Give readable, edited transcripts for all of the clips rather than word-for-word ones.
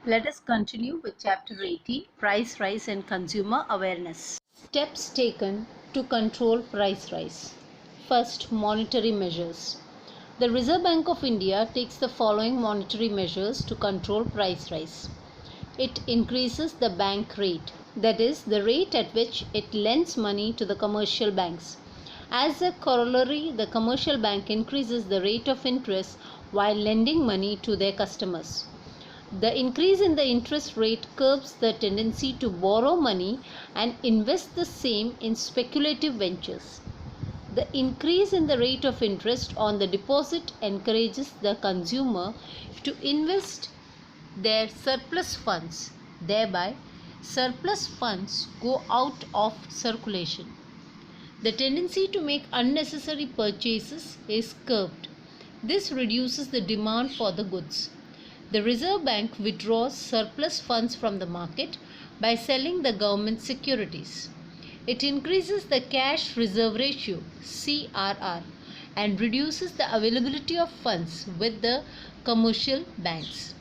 Let us continue with Chapter 80, Price Rise and Consumer Awareness. Steps taken to control price rise. First, monetary measures. The Reserve Bank of India takes the following monetary measures to control price rise. It increases the bank rate, that is, the rate at which it lends money to the commercial banks. As a corollary, the commercial bank increases the rate of interest while lending money to their customers. The increase in the interest rate curbs the tendency to borrow money and invest the same in speculative ventures. The increase in the rate of interest on the deposit encourages the consumer to invest their surplus funds. Thereby, surplus funds go out of circulation. The tendency to make unnecessary purchases is curbed. This reduces the demand for the goods. The Reserve Bank withdraws surplus funds from the market by selling the government securities. It increases the cash reserve ratio (CRR) and reduces the availability of funds with the commercial banks.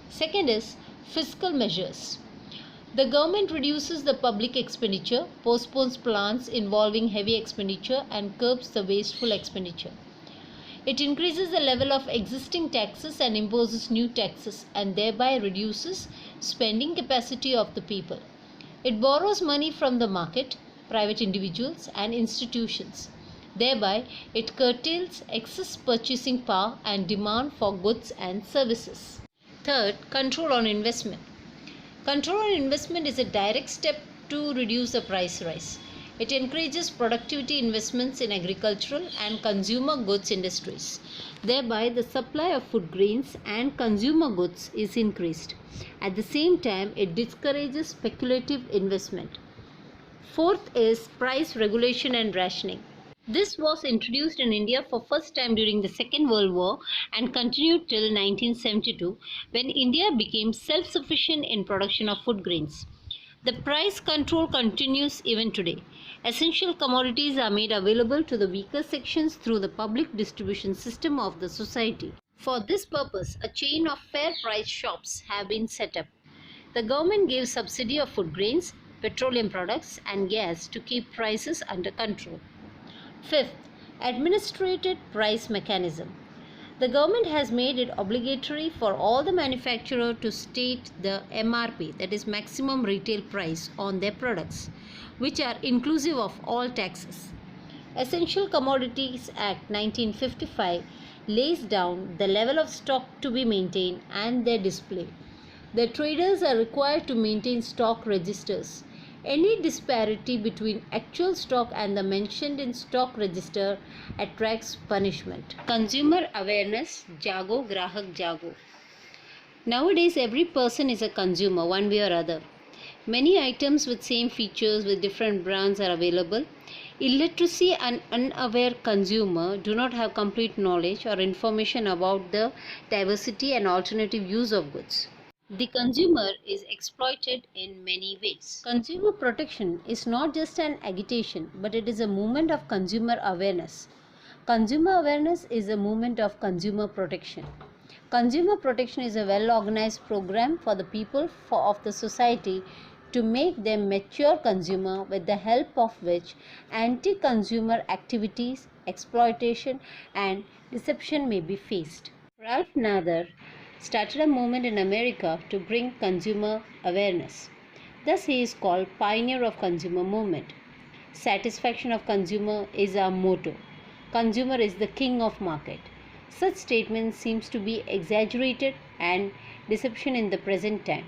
Second is fiscal measures. The government reduces the public expenditure, postpones plans involving heavy expenditure, and curbs the wasteful expenditure. It increases the level of existing taxes and imposes new taxes, and thereby reduces spending capacity of the people. It borrows money from the market, private individuals, and institutions. Thereby, it curtails excess purchasing power and demand for goods and services. Third, control on investment. Control on investment is a direct step to reduce the price rise. It encourages productivity investments in agricultural and consumer goods industries. Thereby, the supply of food grains and consumer goods is increased. At the same time, it discourages speculative investment. Fourth is price regulation and rationing. This was introduced in India for first time during the Second World War and continued till 1972 when India became self-sufficient in production of food grains. The price control continues even today. Essential commodities are made available to the weaker sections through the public distribution system of the society. For this purpose, a chain of fair price shops have been set up. The government gives subsidy of food grains, petroleum products, and gas to keep prices under control. Fifth, administrated price mechanism. The government has made it obligatory for all the manufacturers to state the MRP, that is maximum retail price, on their products, which are inclusive of all taxes. Essential Commodities Act 1955 lays down the level of stock to be maintained and their display. The traders are required to maintain stock registers. Any disparity between actual stock and the mentioned in stock register attracts punishment. Consumer awareness, Jago Grahak Jago. Nowadays, every person is a consumer one way or other. Many items with same features with different brands are available. Illiteracy and unaware consumer do not have complete knowledge or information about the diversity and alternative use of goods. The consumer is exploited in many ways. Consumer protection is not just an agitation, but it is a movement of consumer awareness. Consumer awareness is a movement of consumer protection. Consumer protection is a well-organized program for the people of the society to make them mature consumer, with the help of which anti-consumer activities, exploitation, and deception may be faced. Ralph Nader started a movement in America to bring consumer awareness. Thus, he is called pioneer of consumer movement. Satisfaction of consumer is our motto. Consumer is the king of market. Such statement seems to be exaggerated and deception in the present time.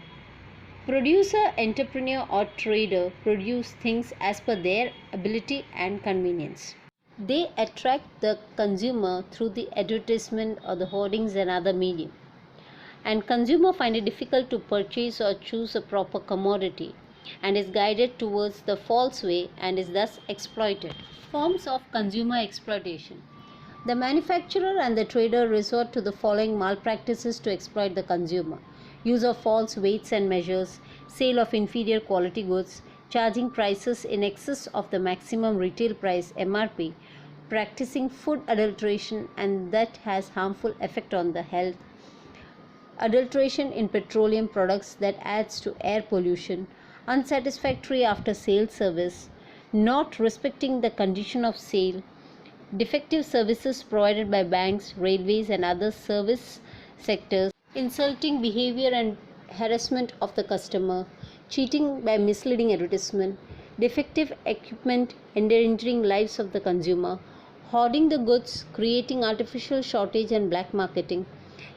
Producer, entrepreneur, or trader produce things as per their ability and convenience. They attract the consumer through the advertisement or the hoardings and other medium. And consumer find it difficult to purchase or choose a proper commodity and is guided towards the false way and is thus exploited. Forms of consumer exploitation. The manufacturer and the trader resort to the following malpractices to exploit the consumer: use of false weights and measures, sale of inferior quality goods, charging prices in excess of the maximum retail price MRP, practicing food adulteration and that has harmful effect on the health, adulteration in petroleum products that adds to air pollution, unsatisfactory after sale service, not respecting the condition of sale, defective services provided by banks, railways, and other service sectors, insulting behavior and harassment of the customer, cheating by misleading advertisement, defective equipment endangering lives of the consumer, hoarding the goods, creating artificial shortage and black marketing,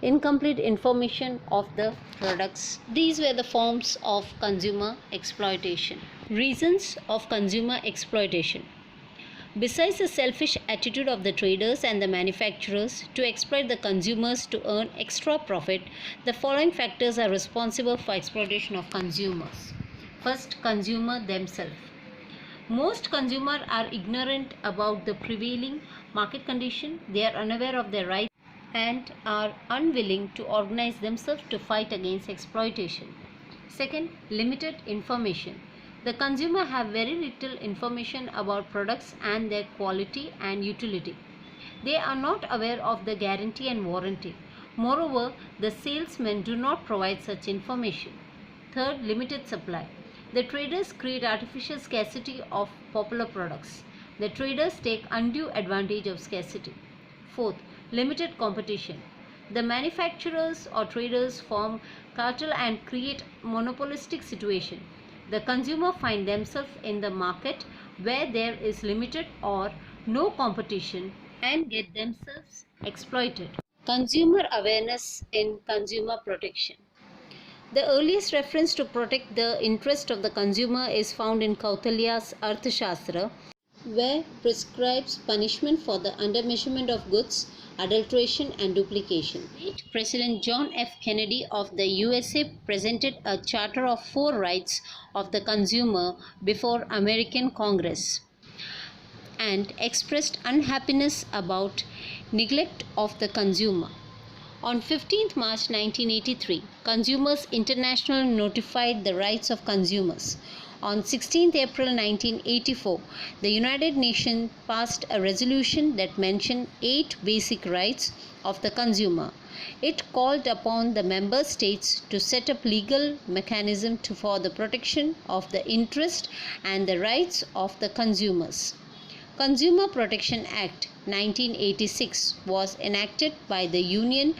incomplete information of the products. These were the forms of consumer exploitation. Reasons of consumer exploitation. Besides the selfish attitude of the traders and the manufacturers to exploit the consumers to earn extra profit, the following factors are responsible for exploitation of consumers. First, consumer themselves. Most consumers are ignorant about the prevailing market condition. They are unaware of their rights and are unwilling to organize themselves to fight against exploitation. Second, limited information. The consumer have very little information about products and their quality and utility. They are not aware of the guarantee and warranty. Moreover, the salesmen do not provide such information. Third, limited supply. The traders create artificial scarcity of popular products. The traders take undue advantage of scarcity. Fourth, limited competition. The manufacturers or traders form cartel and create monopolistic situation. The consumer find themselves in the market where there is limited or no competition and get themselves exploited. Consumer awareness in consumer protection. The earliest reference to protect the interest of the consumer is found in Kautilya's Arthashastra, where prescribes punishment for the undermeasurement of goods, adulteration and duplication. Late President John F. Kennedy of the USA presented a charter of 4 rights of the consumer before American Congress and expressed unhappiness about neglect of the consumer. On 15th March 1983, Consumers International notified the rights of consumers. On 16th April 1984, the United Nations passed a resolution that mentioned 8 basic rights of the consumer. It called upon the member states to set up legal mechanism for the protection of the interest and the rights of the consumers. Consumer Protection Act 1986 was enacted by the Union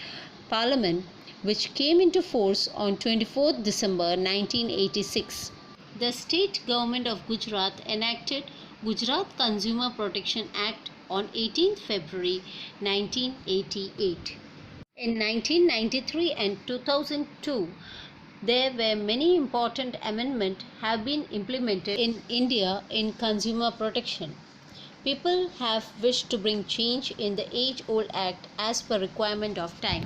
Parliament, which came into force on 24th December 1986. The state government of Gujarat enacted Gujarat Consumer Protection Act on 18th February 1988. In 1993 and 2002, there were many important amendments have been implemented in India in consumer protection. People have wished to bring change in the age-old act as per requirement of time.